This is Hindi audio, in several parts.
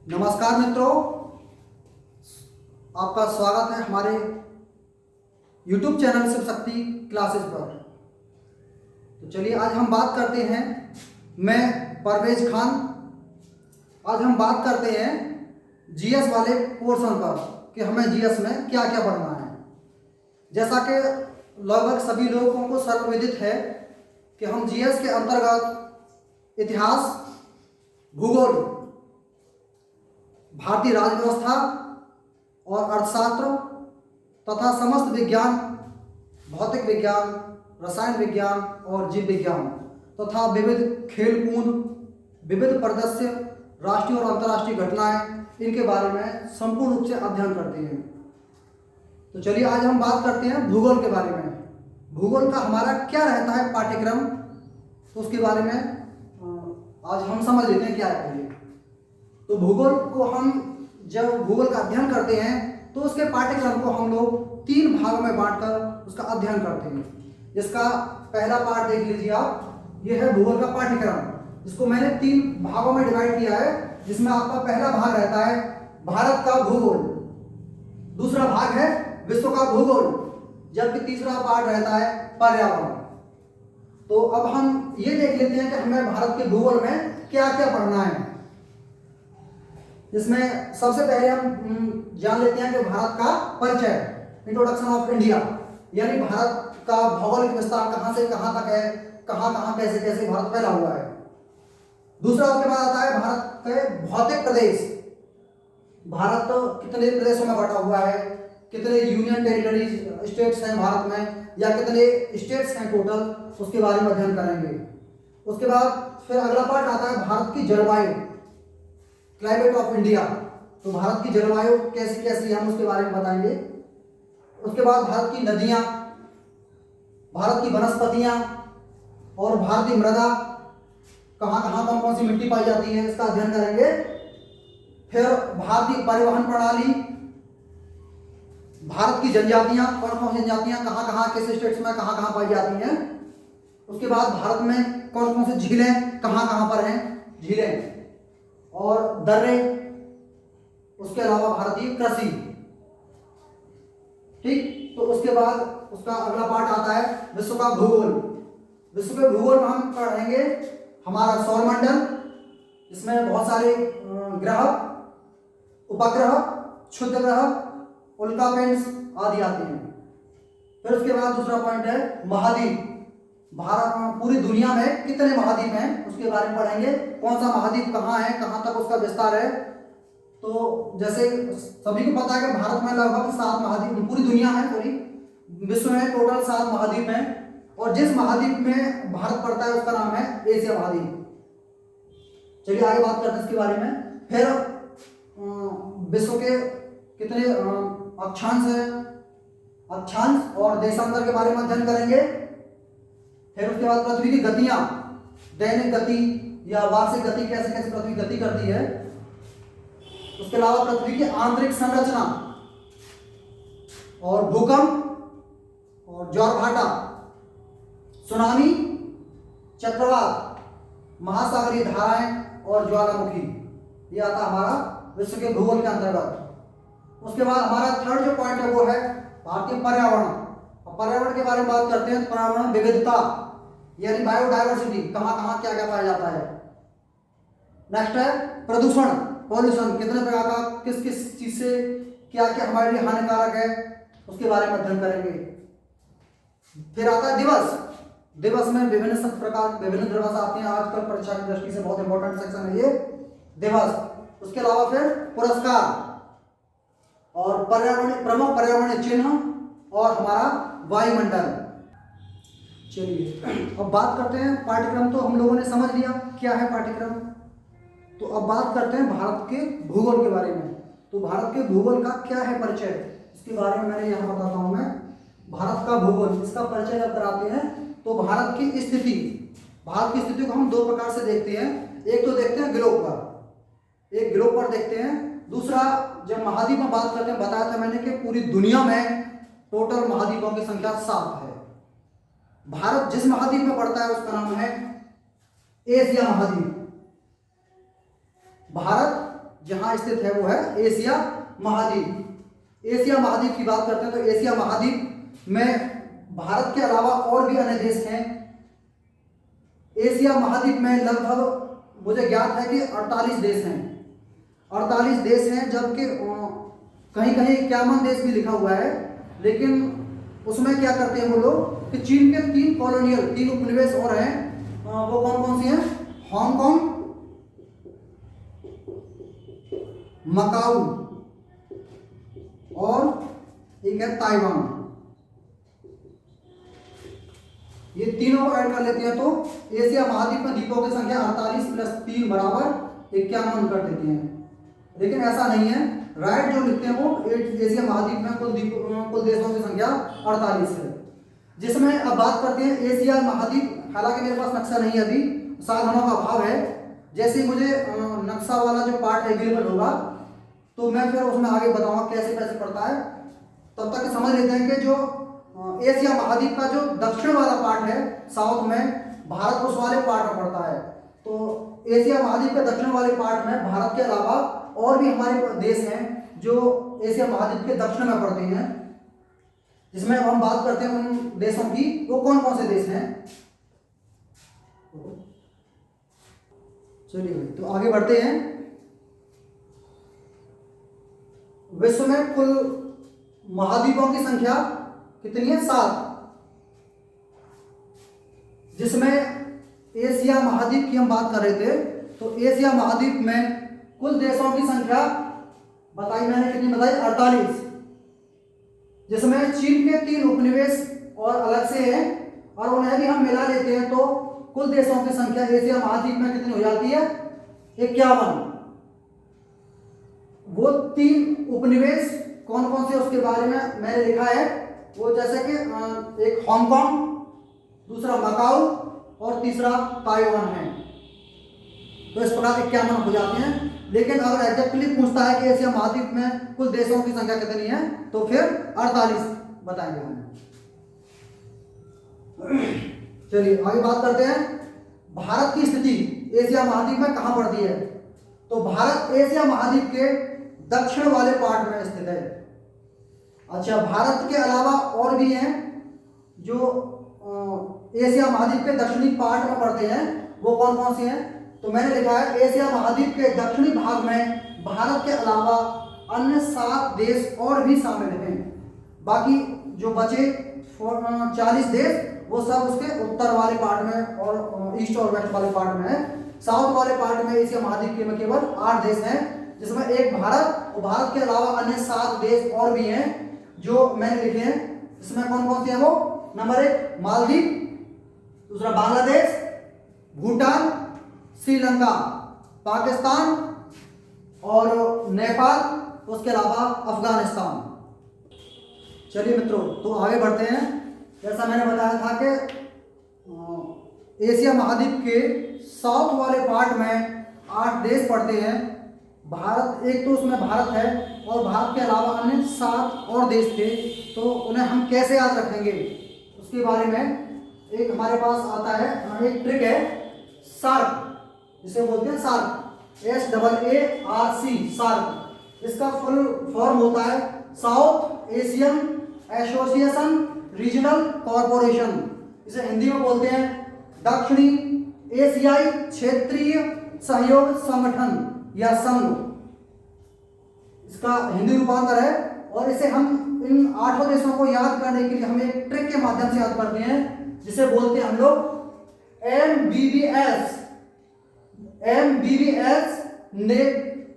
नमस्कार मित्रों, आपका स्वागत है हमारे YouTube channel Shiv Shakti classes पर। तो चलिए आज हम बात करते हैं, मैं परवेज खान। आज हम बात करते हैं जीएस वाले पोर्शन पर कि हमें जीएस में क्या क्या पढ़ना है। जैसा कि लगभग सभी लोगों को सर्वविदित है कि हम जीएस के अंतर्गत इतिहास, भूगोल, भारतीय राज्य व्यवस्था और अर्थशास्त्र तथा समस्त विज्ञान, भौतिक विज्ञान, रसायन विज्ञान और जीव विज्ञान तथा विविध खेलकूद, विविध परिदृश्य, राष्ट्रीय और अंतर्राष्ट्रीय घटनाएं, इनके बारे में संपूर्ण रूप से अध्ययन करते हैं। तो चलिए आज हम बात करते हैं भूगोल के बारे में। भूगोल का हमारा क्या रहता है पाठ्यक्रम, तो उसके बारे में आज हम समझ लेते हैं क्या है पहले। तो भूगोल को हम जब भूगोल का अध्ययन करते हैं तो उसके पाठ्यक्रम को हम लोग 3 भागों में बांटकर उसका अध्ययन करते हैं। इसका पहला पार्ट देख लीजिए आप, यह है भूगोल का पाठ्यक्रम। इसको मैंने 3 भागों में डिवाइड किया है, जिसमें आपका पहला भाग रहता है भारत का भूगोल, दूसरा भाग है विश्व का भूगोल, जबकि तीसरा पार्ट रहता है पर्यावरण। तो अब हम ये देख लेते हैं कि हमें भारत के भूगोल में क्या क्या पढ़ना है। इसमें सबसे पहले हम जान लेते हैं कि भारत का परिचय, इंट्रोडक्शन ऑफ इंडिया, यानी भारत का भौगोलिक विस्तार कहां से कहां तक है, कहां कहां कैसे कैसे भारत फैला हुआ है। दूसरा उसके बाद आता है भारत के भौतिक प्रदेश, भारत कितने प्रदेशों में बटा हुआ है, कितने यूनियन टेरिटरीज स्टेट्स हैं भारत में, या कितने स्टेट्स हैं टोटल, उसके बारे में अध्ययन करेंगे। उसके बाद फिर अगला पार्ट आता है भारत की जलवायु, क्लाइमेट ऑफ इंडिया। तो भारत की जलवायु कैसी कैसी है हम उसके बारे में बताएंगे। उसके बाद भारत की नदियां, भारत की वनस्पतियां और भारतीय मृदा, कहां कहां कौन कौन सी मिट्टी पाई जाती है, इसका अध्ययन करेंगे। फिर भारतीय परिवहन प्रणाली, भारत की जनजातियां, कौन कौन सी जनजातियां कहां कहां किस स्टेट्स में कहां कहां पाई जाती हैं। उसके बाद भारत में कौन कौन सी झीलें कहां कहां पर हैं, झीलें और दर्रे, उसके अलावा भारतीय कृषि। ठीक, तो उसके बाद उसका अगला पार्ट आता है विश्व का भूगोल। विश्व के भूगोल में हम पढ़ेंगे हमारा सौरमंडल, इसमें बहुत सारे ग्रह, उपग्रह, क्षुद्र ग्रह, उल्कापिंड आदि आते हैं। फिर उसके बाद दूसरा पॉइंट है महाद्वीप, भारत पूरी दुनिया में कितने महाद्वीप हैं उसके बारे में पढ़ेंगे, कौन सा महाद्वीप कहाँ है, कहाँ तक उसका विस्तार है। तो जैसे सभी को पता है कि भारत में लगभग 7 महाद्वीप, पूरी दुनिया में, पूरी विश्व में टोटल 7 महाद्वीप हैं, और जिस महाद्वीप में भारत पड़ता है उसका नाम है एशिया महाद्वीप। चलिए आगे बात करते हैं इसके बारे में। फिर विश्व के कितने अक्षांश है, अक्षांश और देशांतर के बारे में अध्ययन करेंगे। फिर उसके बाद पृथ्वी की गतियां, दैनिक गति या वार्षिक गति, कैसे कैसे पृथ्वी गति करती है। उसके अलावा पृथ्वी की आंतरिक संरचना और भूकंप और ज्वारभाटा, सुनामी, चक्रवात, महासागरीय धाराएं और ज्वालामुखी, ये आता हमारा विश्व के भूगोल के अंतर्गत। उसके बाद हमारा थर्ड जो पॉइंट है वो है भारतीय पर्यावरण। पर्यावरण के बारे में बात करते हैं। पर्यावरण विविधता यानी बायोडायवर्सिटी, कहां कहां क्या क्या पाया जाता है। नेक्स्ट है प्रदूषण, पॉल्यूशन, कितने प्रकार का, किस किस चीज से क्या क्या हमारे लिए हानिकारक है, उसके बारे में अध्ययन करेंगे। फिर आता है दिवस। दिवस में विभिन्न प्रकार, विभिन्न दिवस आते हैं, आजकल परीक्षा की दृष्टि से बहुत इंपॉर्टेंट सेक्शन है ये दिवस। उसके अलावा फिर पुरस्कार और पर्यावरण, प्रमुख पर्यावरणीय चिन्ह और हमारा वायुमंडल। चलिए अब बात करते हैं पाठ्यक्रम। तो हम लोगों ने समझ लिया क्या है पाठ्यक्रम, तो अब बात करते हैं भारत के भूगोल के बारे में। तो भारत के भूगोल का क्या है परिचय, इसके बारे में मैंने यहाँ बताता हूँ मैं। भारत का भूगोल, इसका परिचय जब कराते हैं तो भारत की स्थिति, भारत की स्थिति को हम 2 प्रकार से देखते हैं। एक तो देखते हैं ग्लोब पर, एक ग्लोब पर देखते हैं। दूसरा जब महाद्वीप में बात करते हैं, बताया था मैंने कि पूरी दुनिया में टोटल महाद्वीपों की संख्या 7 है। भारत जिस महाद्वीप में पड़ता है उसका नाम है एशिया महाद्वीप। भारत जहाँ स्थित है वो है एशिया महाद्वीप। एशिया महाद्वीप की बात करते हैं तो एशिया महाद्वीप में भारत के अलावा और भी अन्य देश हैं। एशिया महाद्वीप में लगभग मुझे ज्ञात है कि 48 देश हैं, 48 देश हैं, जबकि कहीं कहीं 51 देश भी लिखा हुआ है। लेकिन उसमें क्या करते हैं वो लोग कि चीन के 3 कॉलोनियल 3 उपनिवेश और हैं। वो कौन कौन सी हैं? हांगकांग, मकाऊ और एक है ताइवान। ये तीनों को ऐड कर लेते हैं तो एशिया महाद्वीप में द्वीपों की संख्या 48 + 3 = 51 कर देते हैं। लेकिन ऐसा नहीं है, राइट जो लिखते हैं वो एशिया महाद्वीप में कुल देशों की संख्या 48 है। जिसमें अब बात करते हैं एशिया महाद्वीप। हालांकि मेरे पास नक्शा नहीं है, अभी साधनों का अभाव है। जैसे ही मुझे नक्शा वाला जो पार्ट अवेलेबल होगा तो मैं फिर उसमें आगे बताऊंगा कैसे कैसे पड़ता है। तब तक समझ लेते हैं कि जो एशिया महाद्वीप का जो दक्षिण वाला पार्ट है, साउथ में, भारत उस वाले पार्ट में पड़ता है। तो एशिया महाद्वीप के दक्षिण वाले पार्ट में भारत के अलावा और भी हमारे देश हैं जो एशिया महाद्वीप के दक्षिण में पड़ते हैं। जिसमें हम बात करते हैं उन देशों की, वो कौन कौन से देश हैं। चलिए तो आगे बढ़ते हैं। विश्व में कुल महाद्वीपों की संख्या कितनी है? 7। जिसमें एशिया महाद्वीप की हम बात कर रहे थे तो एशिया महाद्वीप में कुल देशों की संख्या बताई मैंने, कितनी बताई? 48। जिसमें चीन के 3 उपनिवेश और अलग से हैं और उन्हें भी हम मिला लेते हैं तो कुल देशों की संख्या एशिया महाद्वीप में कितनी हो जाती है? 51। वो 3 उपनिवेश कौन कौन से उसके बारे में मैंने लिखा है। वो जैसे कि एक हांगकांग, दूसरा मकाऊ और तीसरा ताइवान है। तो इस प्रकार 51 हो जाते हैं। लेकिन अगर एग्जैक्टली पूछता है कि एशिया महाद्वीप में कुल देशों की संख्या कितनी है तो फिर 48 बताएंगे हम। चलिए आगे बात करते हैं। भारत की स्थिति एशिया महाद्वीप में कहाँ पड़ती है? तो भारत एशिया महाद्वीप के दक्षिण वाले पार्ट में स्थित है। अच्छा, भारत के अलावा और भी हैं जो एशिया महाद्वीप के दक्षिणी पार्ट में पड़ते हैं। वो कौन कौन से हैं? तो मैंने लिखा है एशिया महाद्वीप के दक्षिणी भाग में भारत के अलावा अन्य 7 देश और भी शामिल हैं। बाकी जो बचे 40 देश वो सब उसके उत्तर वाले पार्ट में और ईस्ट और वेस्ट वाले पार्ट में है। साउथ वाले पार्ट में एशिया महाद्वीप के में केवल 8 देश हैं, जिसमें एक भारत और भारत के अलावा अन्य 7 देश और भी हैं जो मैंने लिखे हैं। इसमें कौन कौन से हैं? वो नंबर 1 मालदीव, दूसरा बांग्लादेश, भूटान, श्रीलंका, पाकिस्तान और नेपाल, उसके अलावा अफगानिस्तान। चलिए मित्रों तो आगे बढ़ते हैं। जैसा मैंने बताया था कि एशिया महाद्वीप के साउथ वाले पार्ट में 8 देश पड़ते हैं। भारत एक तो उसमें भारत है और भारत के अलावा अन्य 7 और देश थे। तो उन्हें हम कैसे याद रखेंगे उसके बारे में एक हमारे पास आता है, एक ट्रिक है, सार्क, जिसे बोलते हैं सार्क, SAARC, सार्क। इसका फुल फॉर्म होता है south Asian association regional corporation. इसे हिंदी में बोलते हैं दक्षिणी एशियाई क्षेत्रीय सहयोग संगठन या संघ, इसका हिंदी रूपांतर है। और इसे हम इन 8 देशों को याद करने के लिए हम एक ट्रिक के माध्यम से याद करते हैं, जिसे बोलते हैं हम लोग MBBS। ने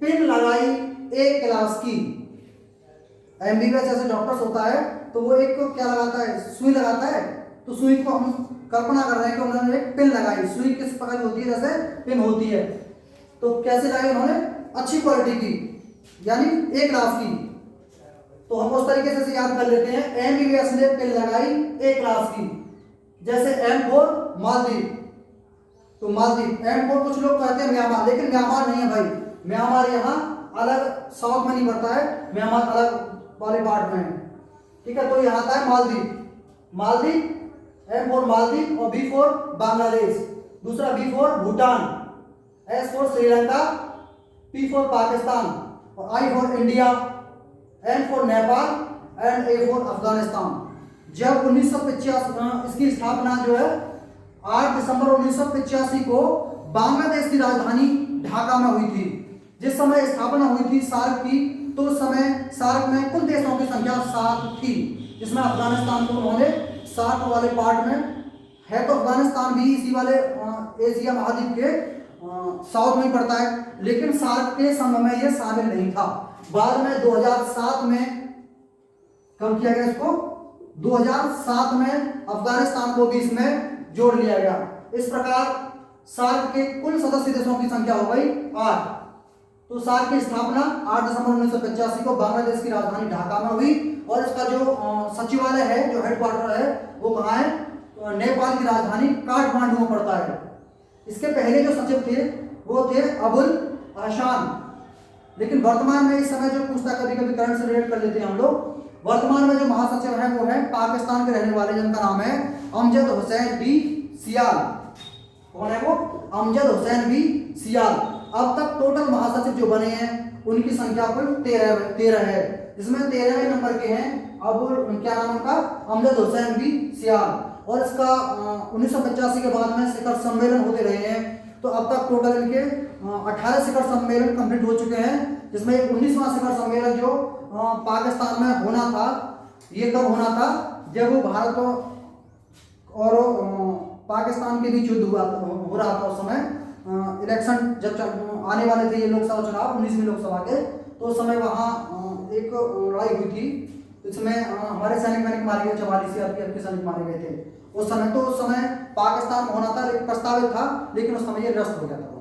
पिन लगाई एक क्लास की। MBBS जैसे डॉक्टर्स होता है तो वो एक को क्या लगाता है? सुई लगाता है। तो सुई को हम कल्पना कर रहे हैं कि उन्होंने एक पिन लगाई। सुई किस प्रकार की होती है? जैसे पिन होती है। तो कैसे लगाई उन्होंने? अच्छी क्वालिटी की, यानी A क्लास की। तो हम उस तरीके से याद कर लेते हैं MBBS ने पिन लगाई A क्लास की। जैसे M फॉर मालदीव, तो मालदीव। M फॉर कुछ लोग कहते हैं म्यांमार, लेकिन म्यांमार नहीं है भाई। म्यांमार यहाँ अलग साउथ में नहीं पड़ता है, म्यांमार अलग वाले पार्ट में है। ठीक है, तो यहाँ आता है मालदीव। मालदीव, M फॉर मालदीव और B फॉर बांग्लादेश, दूसरा B for Bhutan, S for Sri Lanka, P for Pakistan, और I for India, N for Nepal and A for Afghanistan. जब 1985 इसकी स्थापना जो है 8 दिसंबर 1985 को बांग्लादेश की राजधानी ढाका में हुई थी। जिस समय स्थापना हुई थी सार्क की, तो उस समय सार्क में कुल देशों की संख्या 7 थी, जिसमें अफगानिस्तान को उन्होंने सार्क वाले पार्ट में है, तो अफगानिस्तान भी इसी वाले एशिया महाद्वीप के साउथ में पड़ता है, लेकिन सार्क के संघ में यह शामिल नहीं था। बाद में 2007 में कब किया गया इसको, 2007 में अफगानिस्तान को भी इसमें जोड़ लिया गया। इस प्रकार सार्क के कुल सदस्य देशों की संख्या हो गई 8। तो सार्क की स्थापना 8 दिसंबर 1985 को बांग्लादेश की राजधानी ढाका में हुई, और इसका जो सचिवालय है, जो हेडक्वार्टर है, वो कहाँ है, नेपाल की राजधानी काठमांडू में पड़ता है। इसके पहले जो सचिव थे वो थे अबुल अहसान, लेकिन वर्तमान में इस समय जो पूछता, कभी कभी करंट से रिलेट कर लेते हैं हम लोग, वर्तमान में जो महासचिव है वो है पाकिस्तान के रहने वाले, जिनका नाम है अमजद हुसैन बी सियाल। कौन है वो, अमजद हुसैन बी सियाल। अब तक टोटल महासचिव जो बने हैं उनकी संख्या कुल 13 है, जिसमें 13वें नंबर के हैं अबुल, क्या नाम उनका, अमजद हुसैन बी सियाल। और इसका 1985 के बाद में शिखर सम्मेलन होते रहे हैं, तो अब तक टोटल इनके 18 शिखर सम्मेलन कंप्लीट हो चुके हैं, जिसमें 19वां शिखर सम्मेलन जो पाकिस्तान में होना था, ये कब होना था, जब वो भारत और पाकिस्तान के बीच युद्ध हो रहा था। उस समय इलेक्शन जब आने वाले थे, ये लोकसभा चुनाव 19वीं लोकसभा के, तो उस समय वहाँ एक लड़ाई हुई थी, इसमें हमारे सैनिक मारे गए, 44 सीआरपीएफ के सैनिक मारे गए थे उस समय। तो उस समय पाकिस्तान होना था, प्रस्तावित था, लेकिन उस समय ये निरस्त हो गया था।